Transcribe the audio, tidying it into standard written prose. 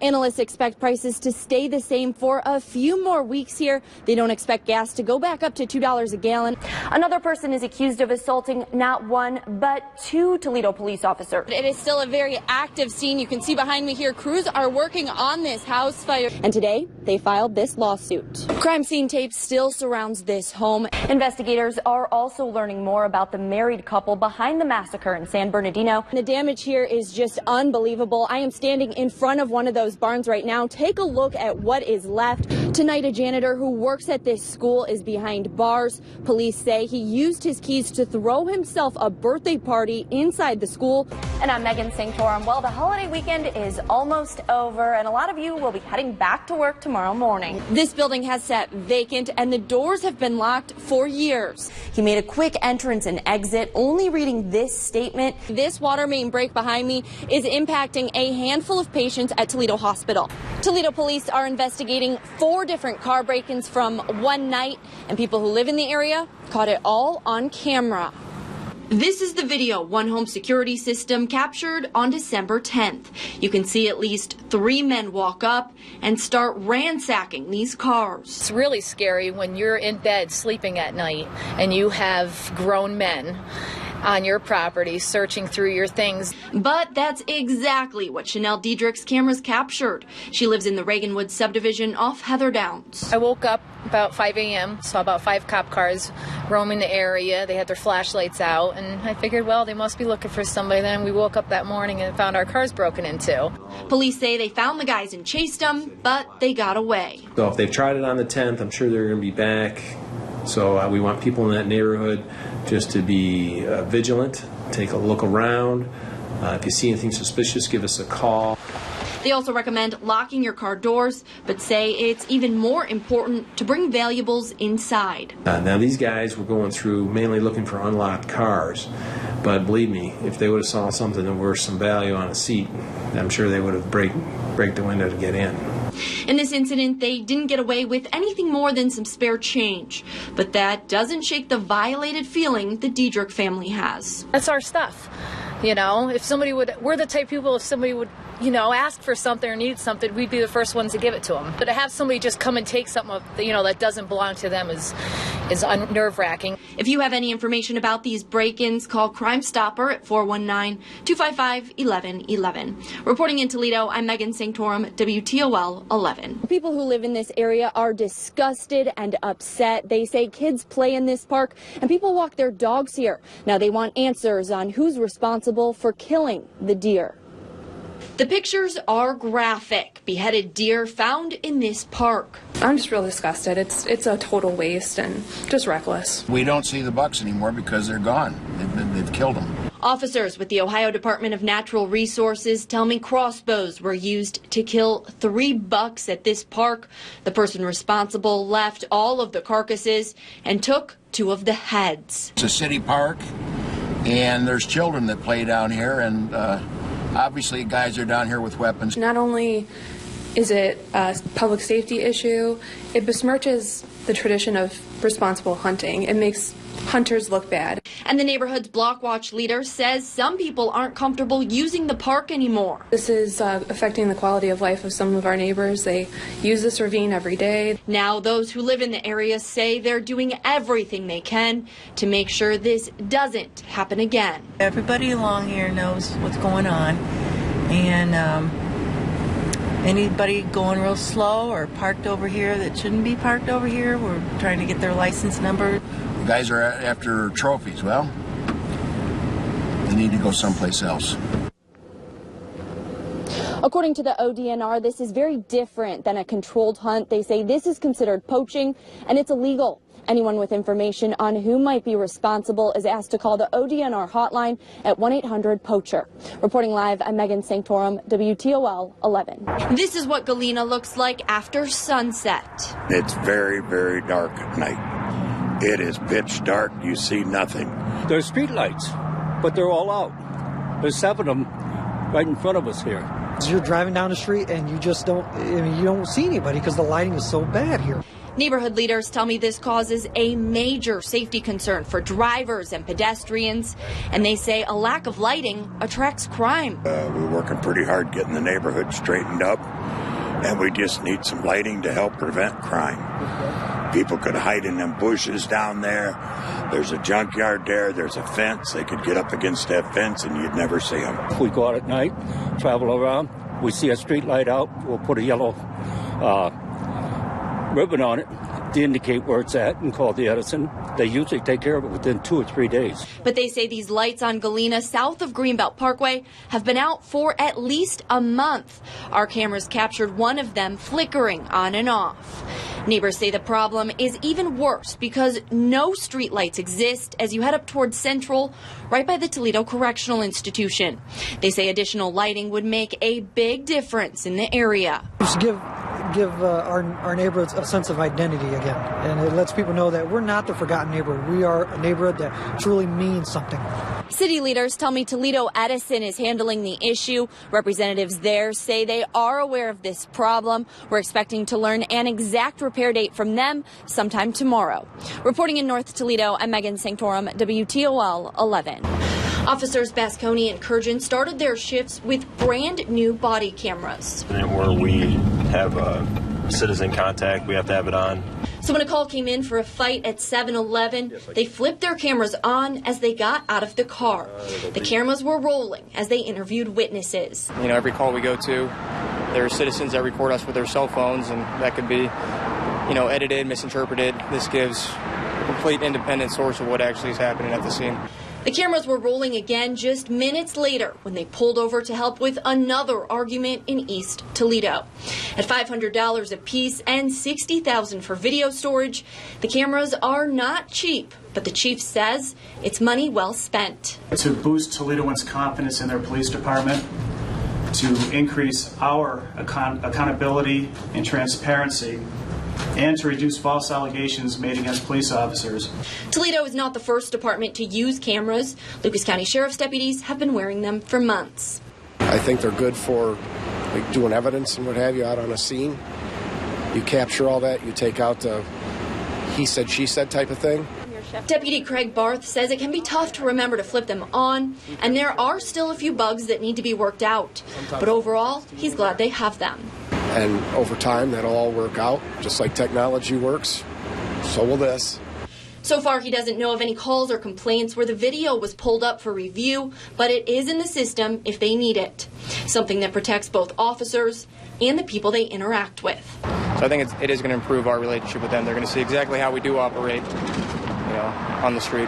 Analysts expect prices to stay the same for a few more weeks here. They don't expect gas to go back up to $2 a gallon. Another person is accused of assaulting not one, but two Toledo police officers. It is still a very active scene. You can see behind me here, crews are working on this house fire. And today, they filed this lawsuit. Crime scene tape still surrounds this home. Investigators are also learning more about the married couple behind the massacre in San Bernardino. The damage here is just unbelievable. I am standing in front of one of those barns right now. Take a look at what is left. Tonight, a janitor who works at this school is behind bars. Police say he used his keys to throw himself a birthday party inside the school. And I'm Megan Sanctorum. Well, the holiday weekend is almost over, and a lot of you will be heading back to work tomorrow morning. This building has sat vacant, and the doors have been locked for years. He made a quick entrance and exit, only reading this statement. This water main break behind me is impacting a handful of patients at Toledo Hospital. Toledo police are investigating 4 different car break-ins from one night, and people who live in the area caught it all on camera. This is the video One Home security system captured on December 10th. You can see at least 3 men walk up and start ransacking these cars. It's really scary when you're in bed sleeping at night and you have grown men on your property searching through your things. But that's exactly what Chanel Diedrich's cameras captured. She lives in the Reaganwood subdivision off Heather Downs. I woke up about 5 a.m., saw about 5 cop cars roaming the area. They had their flashlights out, and I figured, well, they must be looking for somebody. Then we woke up that morning and found our cars broken into. Police say they found the guys and chased them, but they got away. So if they've tried it on the 10th, I'm sure they're going to be back. So we want people in that neighborhood just to be vigilant, take a look around. If you see anything suspicious, give us a call. They also recommend locking your car doors, but say it's even more important to bring valuables inside. Now these guys were going through mainly looking for unlocked cars, but believe me, if they would have saw something that worth some value on a seat, I'm sure they would have break the window to get in. In this incident, they didn't get away with anything more than some spare change. But that doesn't shake the violated feeling the Diedrich family has. That's our stuff. You know, if somebody would, we're the type of people, if somebody would, you know, ask for something or need something, we'd be the first ones to give it to them. But to have somebody just come and take something, you know, that doesn't belong to them is nerve-wracking. If you have any information about these break-ins, call Crime Stopper at 419-255-1111. Reporting in Toledo, I'm Megan Sanctorum, WTOL 11. People who live in this area are disgusted and upset. They say kids play in this park and people walk their dogs here. Now they want answers on who's responsible for killing the deer. The pictures are graphic. Beheaded deer found in this park. I'm just real disgusted. It's a total waste and just reckless. We don't see the bucks anymore because they're gone. They've killed them. Officers with the Ohio Department of Natural Resources tell me crossbows were used to kill 3 bucks at this park. The person responsible left all of the carcasses and took 2 of the heads. It's a city park, and there's children that play down here, and obviously guys are down here with weapons. Not only is it a public safety issue, it besmirches the tradition of responsible hunting. It makes hunters look bad. And the neighborhood's Block Watch leader says some people aren't comfortable using the park anymore. This is affecting the quality of life of some of our neighbors. They use this ravine every day. Now those who live in the area say they're doing everything they can to make sure this doesn't happen again. Everybody along here knows what's going on, and anybody going real slow or parked over here that shouldn't be parked over here, we're trying to get their license number. The guys are after trophies. Well, they need to go someplace else. According to the ODNR, this is very different than a controlled hunt. They say this is considered poaching and it's illegal. Anyone with information on who might be responsible is asked to call the ODNR hotline at 1-800-POACHER. Reporting live, I'm Megan Sanctorum, WTOL 11. This is what Galena looks like after sunset. It's very, very dark at night. It is pitch dark. You see nothing. There's street lights, but they're all out. There's 7 of them right in front of us here. You're driving down the street and you just don't, you don't see anybody because the lighting is so bad here. Neighborhood leaders tell me this causes a major safety concern for drivers and pedestrians, and they say a lack of lighting attracts crime. We're working pretty hard getting the neighborhood straightened up, and we just need some lighting to help prevent crime. People could hide in them bushes down there. There's a junkyard there. There's a fence. They could get up against that fence, and you'd never see them. If we go out at night, travel around, we see a street light out, we'll put a yellow ribbon on it to indicate where it's at and call the Edison. They usually take care of it within 2 or 3 days. But they say these lights on Galena south of Greenbelt Parkway have been out for at least a month. Our cameras captured one of them flickering on and off. Neighbors say the problem is even worse because no street lights exist as you head up towards Central, right by the Toledo Correctional Institution. They say additional lighting would make a big difference in the area. Just give our neighborhoods a sense of identity again, and it lets people know that we're not the forgotten neighborhood. We are a neighborhood that truly means something. City leaders tell me Toledo Edison is handling the issue. Representatives there say they are aware of this problem. We're expecting to learn an exact repair date from them sometime tomorrow. Reporting in North Toledo, I'm Megan Sanctorum, WTOL 11. Officers Basconi and Kurgan started their shifts with brand new body cameras. Where we have citizen contact, we have to have it on. So when a call came in for a fight at 7-Eleven, they flipped their cameras on as they got out of the car. The cameras were rolling as they interviewed witnesses. You know, every call we go to, there are citizens that record us with their cell phones, and that could be, you know, edited, misinterpreted. This gives a complete independent source of what actually is happening at the scene. The cameras were rolling again just minutes later when they pulled over to help with another argument in East Toledo. At $500 a piece and $60,000 for video storage, the cameras are not cheap, but the chief says it's money well spent. To boost Toledoans' confidence in their police department, to increase our accountability and transparency, and to reduce false allegations made against police officers. Toledo is not the first department to use cameras. Lucas County Sheriff's deputies have been wearing them for months. I think they're good for doing evidence and what have you out on a scene. You capture all that, you take out the he said, she said type of thing. Deputy Craig Barth says it can be tough to remember to flip them on, and there are still a few bugs that need to be worked out. But overall, he's glad they have them. And over time, that'll all work out, just like technology works. So will this. So far, he doesn't know of any calls or complaints where the video was pulled up for review, but it is in the system if they need it. Something that protects both officers and the people they interact with. So I think it is going to improve our relationship with them. They're going to see exactly how we do operate, you know, on the street.